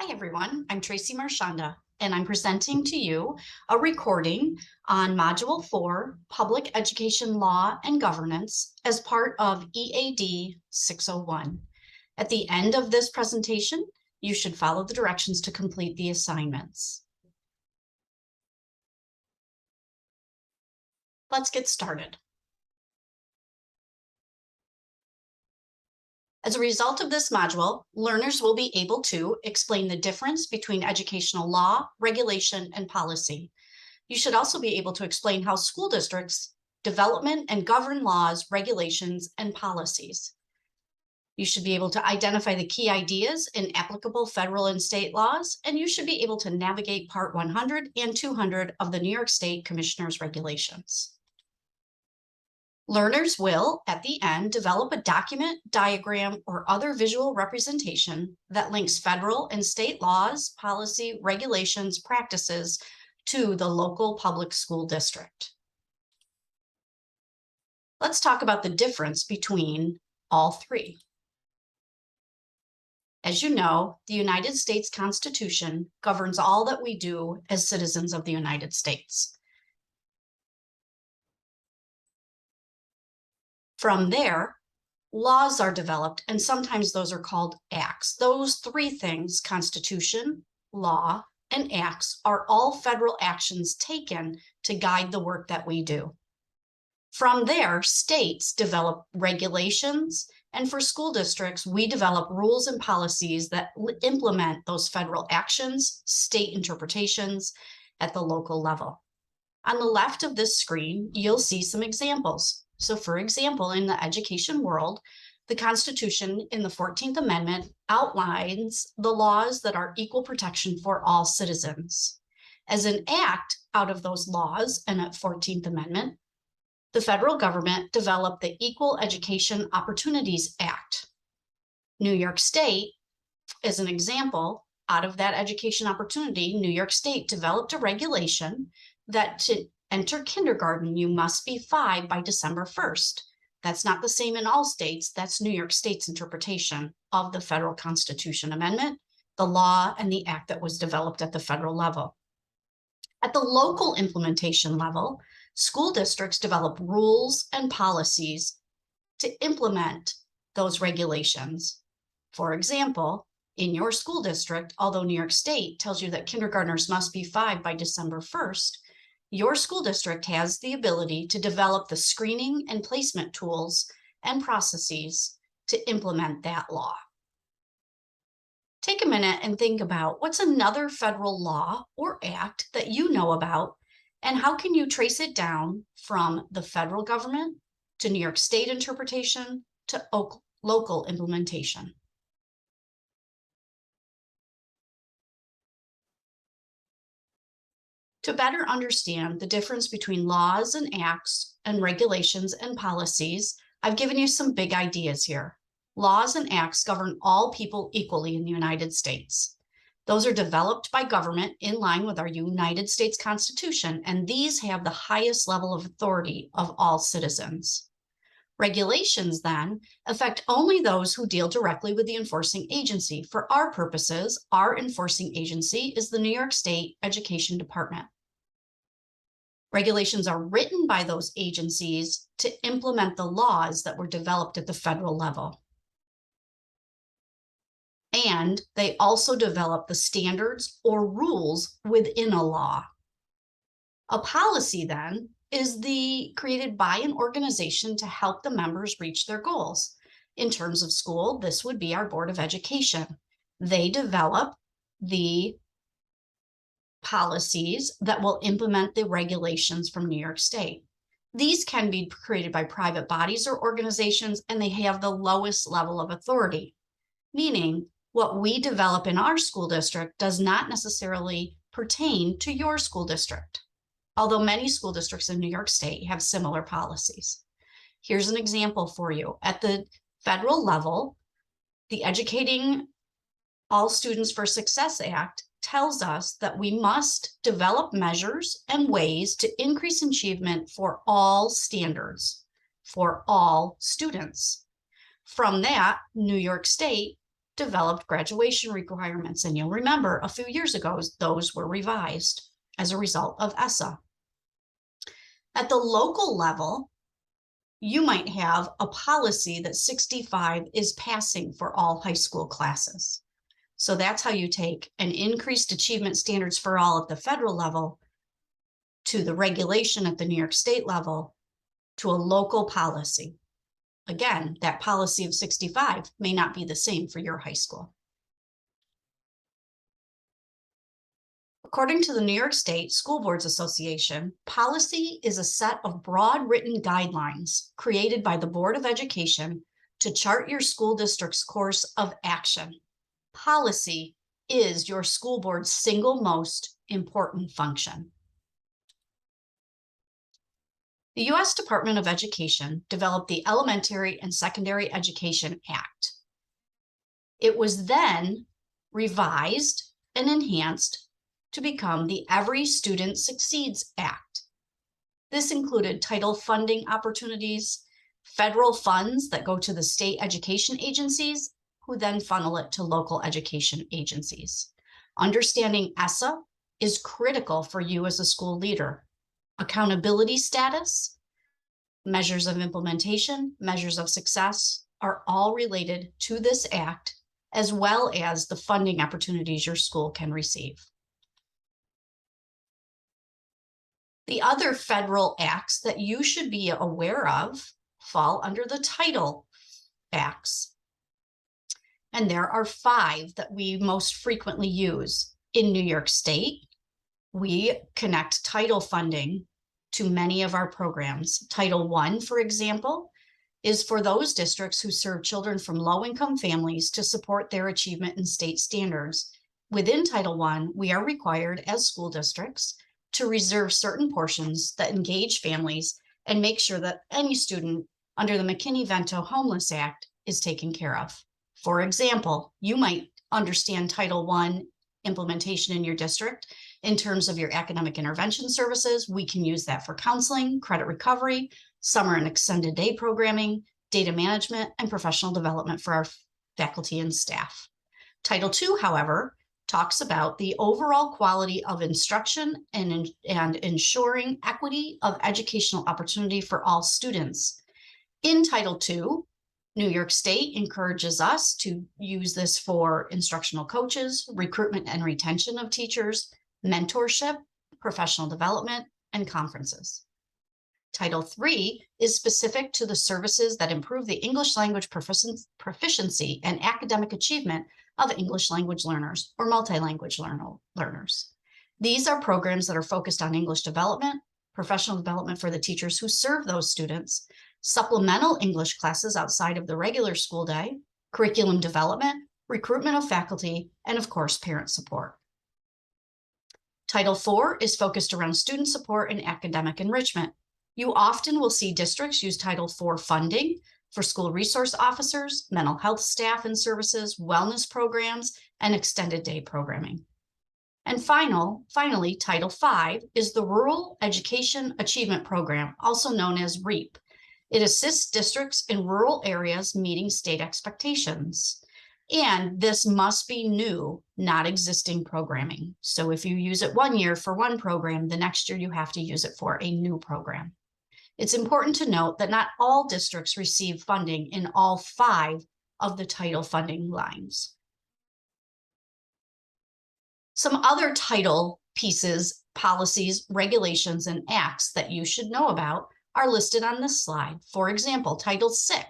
Hi, everyone. I'm Tracy Marchanda, and I'm presenting to you a recording on Module 4, Public Education Law and Governance as part of EAD 601. At the end of this presentation, you should follow the directions to complete the assignments. Let's get started. As a result of this module, learners will be able to explain the difference between educational law, regulation, and policy. You should also be able to explain how school districts development and govern laws, regulations, and policies. You should be able to identify the key ideas in applicable federal and state laws, and you should be able to navigate Part 100 and 200 of the New York State Commissioner's Regulations. Learners will, at the end, develop a document, diagram, or other visual representation that links federal and state laws, policy, regulations, practices to the local public school district. Let's talk about the difference between all three. As you know, the United States Constitution governs all that we do as citizens of the United States. From there, laws are developed, and sometimes those are called acts. Those three things, Constitution, law, and acts, are all federal actions taken to guide the work that we do. From there, states develop regulations, and for school districts, we develop rules and policies that implement those federal actions, state interpretations at the local level. On the left of this screen, you'll see some examples. So for example, in the education world, the Constitution in the 14th Amendment outlines the laws that are equal protection for all citizens. As an act out of those laws and at 14th Amendment, the federal government developed the Equal Education Opportunities Act. New York State, as an example, out of that education opportunity, New York State developed a regulation that to enter kindergarten, you must be 5 by December 1st. That's not the same in all states. That's New York State's interpretation of the Federal Constitution Amendment, the law, and the act that was developed at the federal level. At the local implementation level, school districts develop rules and policies to implement those regulations. For example, in your school district, although New York State tells you that kindergartners must be 5 by December 1st, your school district has the ability to develop the screening and placement tools and processes to implement that law. Take a minute and think about what's another federal law or act that you know about, and how can you trace it down from the federal government to New York State interpretation to local implementation. To better understand the difference between laws and acts and regulations and policies, I've given you some big ideas here. Laws and acts govern all people equally in the United States. Those are developed by government in line with our United States Constitution, and these have the highest level of authority of all citizens. Regulations, then, affect only those who deal directly with the enforcing agency. For our purposes, our enforcing agency is the New York State Education Department. Regulations are written by those agencies to implement the laws that were developed at the federal level. And they also develop the standards or rules within a law. A policy, then, is created by an organization to help the members reach their goals. In terms of school, this would be our Board of Education. They develop the policies that will implement the regulations from New York State. These can be created by private bodies or organizations, and they have the lowest level of authority, meaning what we develop in our school district does not necessarily pertain to your school district, although many school districts in New York State have similar policies. Here's an example for you. At the federal level, the Educating All Students for Success Act tells us that we must develop measures and ways to increase achievement for all standards, for all students. From that, New York State developed graduation requirements. And you'll remember a few years ago, those were revised as a result of ESSA. At the local level, you might have a policy that 65 is passing for all high school classes. So that's how you take an increased achievement standards for all at the federal level to the regulation at the New York State level to a local policy. Again, that policy of 65 may not be the same for your high school. According to the New York State School Boards Association, policy is a set of broad written guidelines created by the Board of Education to chart your school district's course of action. Policy is your school board's single most important function. The U.S. Department of Education developed the Elementary and Secondary Education Act. It was then revised and enhanced to become the Every Student Succeeds Act. This included title funding opportunities, federal funds that go to the state education agencies, who then funnel it to local education agencies. Understanding ESSA is critical for you as a school leader. Accountability status, measures of implementation, measures of success are all related to this act, as well as the funding opportunities your school can receive. The other federal acts that you should be aware of fall under the title acts. And there are 5 that we most frequently use. In New York State, we connect title funding to many of our programs. Title I, for example, is for those districts who serve children from low-income families to support their achievement in state standards. Within Title I, we are required as school districts to reserve certain portions that engage families and make sure that any student under the McKinney-Vento Homeless Act is taken care of. For example, you might understand Title I implementation in your district in terms of your academic intervention services. We can use that for counseling, credit recovery, summer and extended day programming, data management, and professional development for our faculty and staff. Title II, however, talks about the overall quality of instruction and ensuring equity of educational opportunity for all students. In Title II, New York State encourages us to use this for instructional coaches, recruitment and retention of teachers, mentorship, professional development, and conferences. Title III is specific to the services that improve the English language proficiency and academic achievement of English language learners or multilanguage learners. These are programs that are focused on English development, professional development for the teachers who serve those students, supplemental English classes outside of the regular school day, curriculum development, recruitment of faculty, and of course, parent support. Title IV is focused around student support and academic enrichment. You often will see districts use Title IV funding for school resource officers, mental health staff and services, wellness programs, and extended day programming. And finally, Title V is the Rural Education Achievement Program, also known as REAP. It assists districts in rural areas meeting state expectations. And this must be new, not existing programming. So if you use it one year for one program, the next year you have to use it for a new program. It's important to note that not all districts receive funding in all 5 of the title funding lines. Some other title pieces, policies, regulations, and acts that you should know about are listed on this slide. For example, Title VI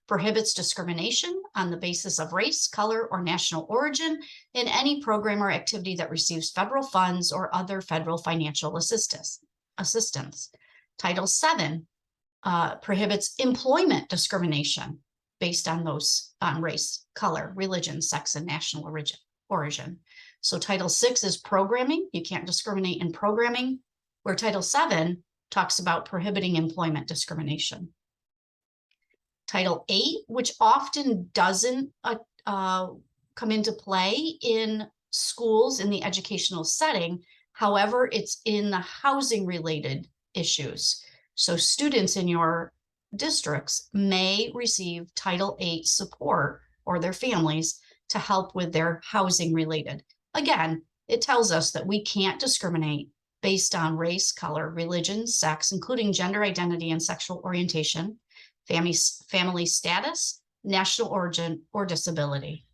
prohibits discrimination on the basis of race, color, or national origin in any program or activity that receives federal funds or other federal financial assistance. Title VII prohibits employment discrimination based on race, color, religion, sex, and national origin. So Title VI is programming. You can't discriminate in programming, where Title VII talks about prohibiting employment discrimination. Title VIII, which often doesn't come into play in schools in the educational setting. However, it's in the housing related issues. So students in your districts may receive Title VIII support, or their families, to help with their housing related. Again, it tells us that we can't discriminate based on race, color, religion, sex, including gender identity and sexual orientation, family status, national origin, or disability.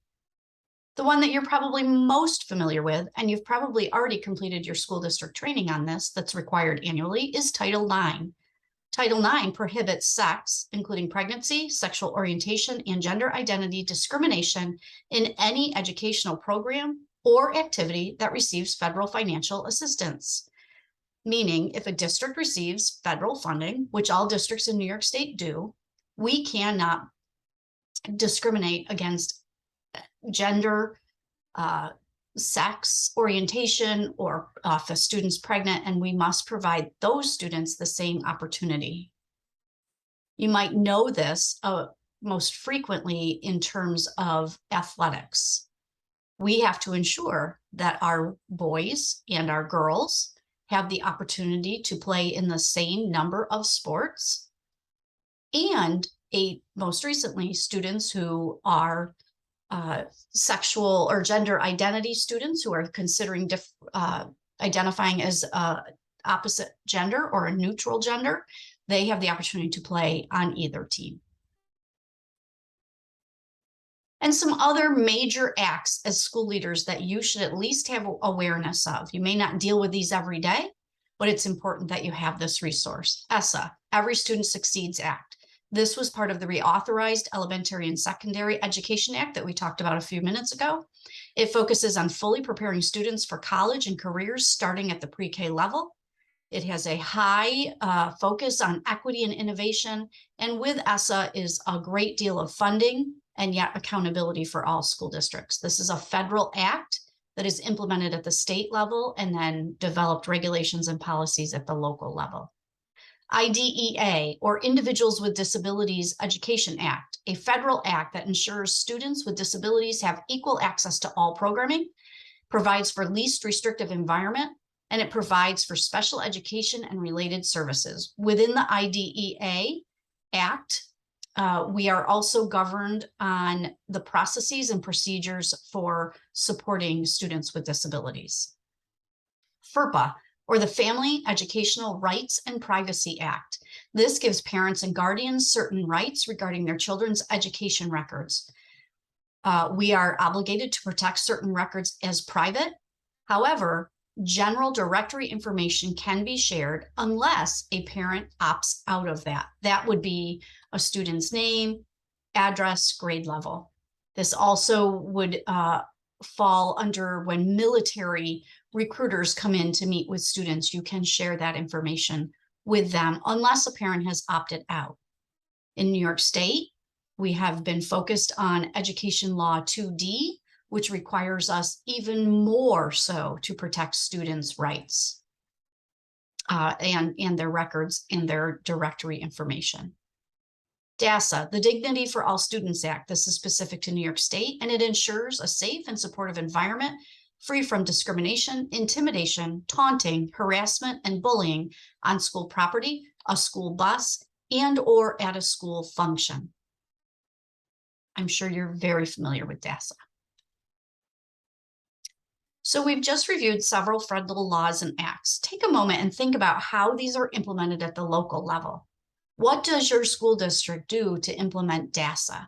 The one that you're probably most familiar with, and you've probably already completed your school district training on this that's required annually, is Title IX. Title IX prohibits sex, including pregnancy, sexual orientation, and gender identity discrimination in any educational program or activity that receives federal financial assistance. Meaning, if a district receives federal funding, which all districts in New York State do, we cannot discriminate against gender, sex, orientation, or if a student's pregnant, and we must provide those students the same opportunity. You might know this most frequently in terms of athletics. We have to ensure that our boys and our girls have the opportunity to play in the same number of sports, and most recently, students who are sexual or gender identity students who are considering identifying as opposite gender or a neutral gender, they have the opportunity to play on either team. And some other major acts as school leaders that you should at least have awareness of. You may not deal with these every day, but it's important that you have this resource. ESSA, Every Student Succeeds Act. This was part of the reauthorized Elementary and Secondary Education Act that we talked about a few minutes ago. It focuses on fully preparing students for college and careers starting at the pre-K level. It has a high focus on equity and innovation, and with ESSA is a great deal of funding and yet accountability for all school districts. This is a federal act that is implemented at the state level and then developed regulations and policies at the local level. IDEA, or Individuals with Disabilities Education Act, a federal act that ensures students with disabilities have equal access to all programming, provides for least restrictive environment, and it provides for special education and related services. Within the IDEA Act, we are also governed on the processes and procedures for supporting students with disabilities. FERPA, or the Family Educational Rights and Privacy Act. This gives parents and guardians certain rights regarding their children's education records. We are obligated to protect certain records as private. However, general directory information can be shared unless a parent opts out of that. That would be a student's name, address, grade level. This also would fall under when military recruiters come in to meet with students. You can share that information with them unless a parent has opted out. In New York State, we have been focused on Education Law 2D, which requires us even more so to protect students' rights and their records and their directory information. DASA, the Dignity for All Students Act. This is specific to New York State, and it ensures a safe and supportive environment free from discrimination, intimidation, taunting, harassment, and bullying on school property, a school bus, and/or at a school function. I'm sure you're very familiar with DASA. So we've just reviewed several federal laws and acts. Take a moment and think about how these are implemented at the local level. What does your school district do to implement DASA?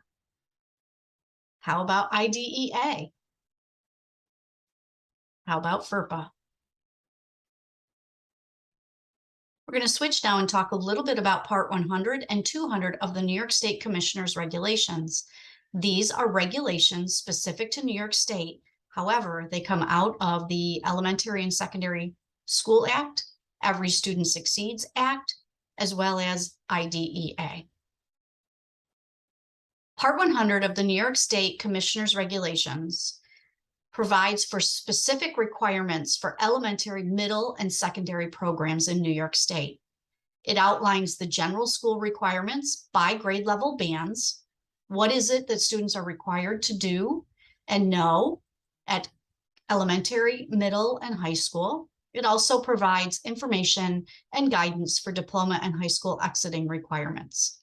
How about IDEA? How about FERPA? We're going to switch now and talk a little bit about Part 100 and 200 of the New York State Commissioner's Regulations. These are regulations specific to New York State. However, they come out of the Elementary and Secondary School Act, Every Student Succeeds Act, as well as IDEA. Part 100 of the New York State Commissioner's Regulations provides for specific requirements for elementary, middle, and secondary programs in New York State. It outlines the general school requirements by grade level bands. What is it that students are required to do and know at elementary, middle, and high school? It also provides information and guidance for diploma and high school exiting requirements.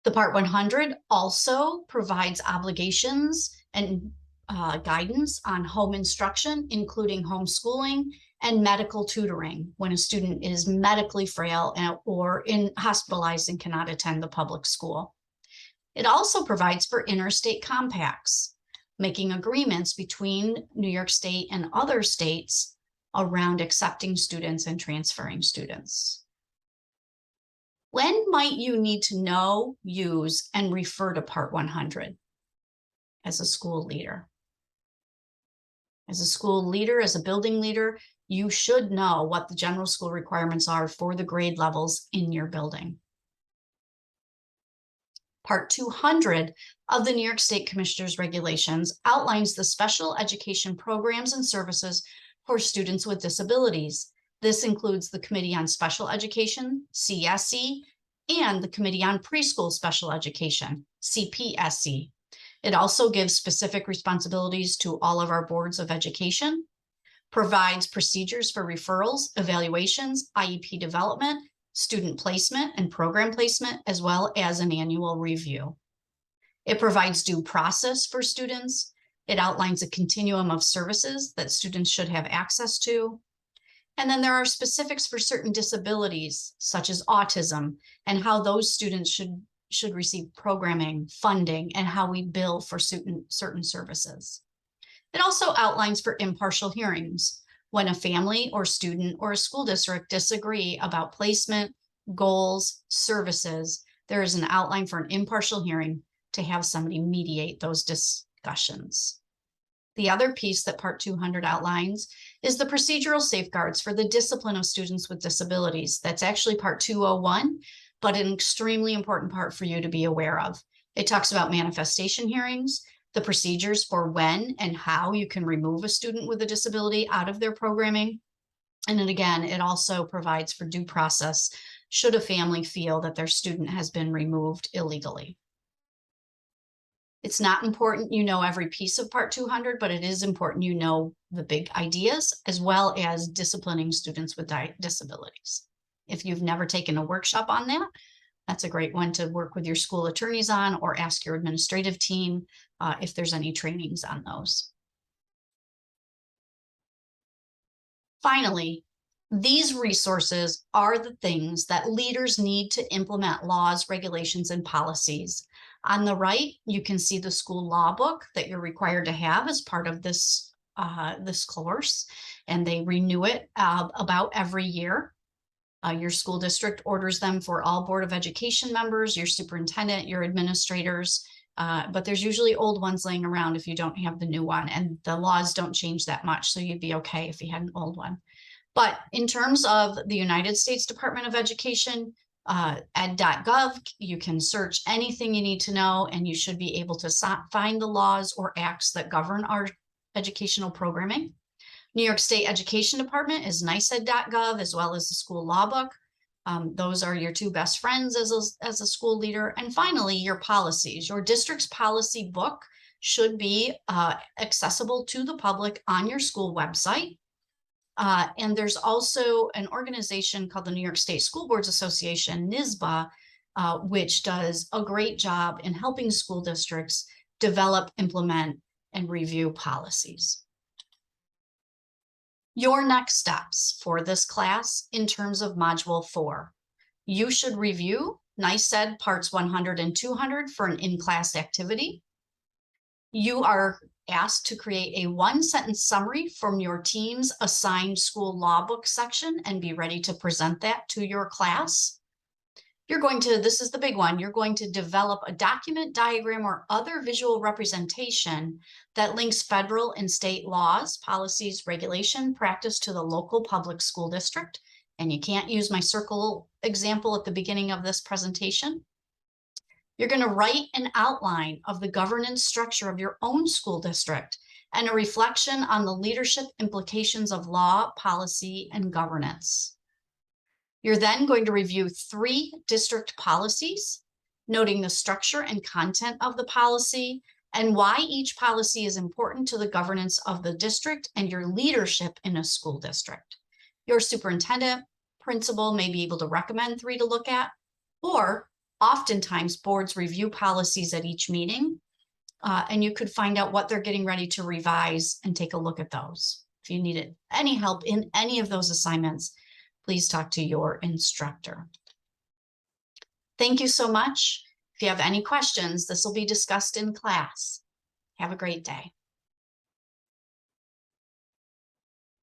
The Part 100 also provides obligations and guidance on home instruction, including homeschooling and medical tutoring when a student is medically frail or hospitalized and cannot attend the public school. It also provides for interstate compacts, making agreements between New York State and other states around accepting students and transferring students. When might you need to know, use, and refer to Part 100 as a school leader? As a school leader, as a building leader, you should know what the general school requirements are for the grade levels in your building. Part 200 of the New York State Commissioner's Regulations outlines the special education programs and services for students with disabilities. This includes the Committee on Special Education, CSE, and the Committee on Preschool Special Education, CPSE. It also gives specific responsibilities to all of our boards of education, provides procedures for referrals, evaluations, IEP development, student placement and program placement, as well as an annual review. It provides due process for students. It outlines a continuum of services that students should have access to. And then there are specifics for certain disabilities, such as autism, and how those students should receive programming, funding, and how we bill for certain services. It also outlines for impartial hearings when a family or student or a school district disagree about placement, goals, services. There is an outline for an impartial hearing to have somebody mediate those discussions. The other piece that Part 200 outlines is the procedural safeguards for the discipline of students with disabilities. That's actually Part 201, but an extremely important part for you to be aware of. It talks about manifestation hearings, the procedures for when and how you can remove a student with a disability out of their programming. And then again, it also provides for due process should a family feel that their student has been removed illegally. It's not important you know every piece of Part 200, but it is important you know the big ideas as well as disciplining students with disabilities. If you've never taken a workshop on that, that's a great one to work with your school attorneys on, or ask your administrative team if there's any trainings on those. Finally, these resources are the things that leaders need to implement laws, regulations, and policies. On the right, you can see the school law book that you're required to have as part of this course, and they renew it about every year. Your school district orders them for all Board of Education members, your superintendent, your administrators, but there's usually old ones laying around if you don't have the new one, and the laws don't change that much, so you'd be okay if you had an old one. But in terms of the United States Department of Education, ed.gov, you can search anything you need to know, and you should be able to find the laws or acts that govern our educational programming. New York State Education Department is niced.gov, as well as the school law book. Those are your two best friends as a school leader. And finally, your policies. Your district's policy book should be accessible to the public on your school website. And there's also an organization called the New York State School Boards Association, NYSBA, which does a great job in helping school districts develop, implement, and review policies. Your next steps for this class in terms of Module 4. You should review NYSED Parts 100 and 200 for an in-class activity. You are asked to create a one-sentence summary from your team's assigned school law book section and be ready to present that to your class. This is the big one, you're going to develop a document, diagram, or other visual representation that links federal and state laws, policies, regulation, practice to the local public school district. And you can't use my circle example at the beginning of this presentation. You're going to write an outline of the governance structure of your own school district and a reflection on the leadership implications of law, policy, and governance. You're then going to review 3 district policies, noting the structure and content of the policy and why each policy is important to the governance of the district and your leadership in a school district. Your superintendent, principal may be able to recommend 3 to look at, or oftentimes boards review policies at each meeting and you could find out what they're getting ready to revise and take a look at those. If you needed any help in any of those assignments, please talk to your instructor. Thank you so much. If you have any questions, this will be discussed in class. Have a great day.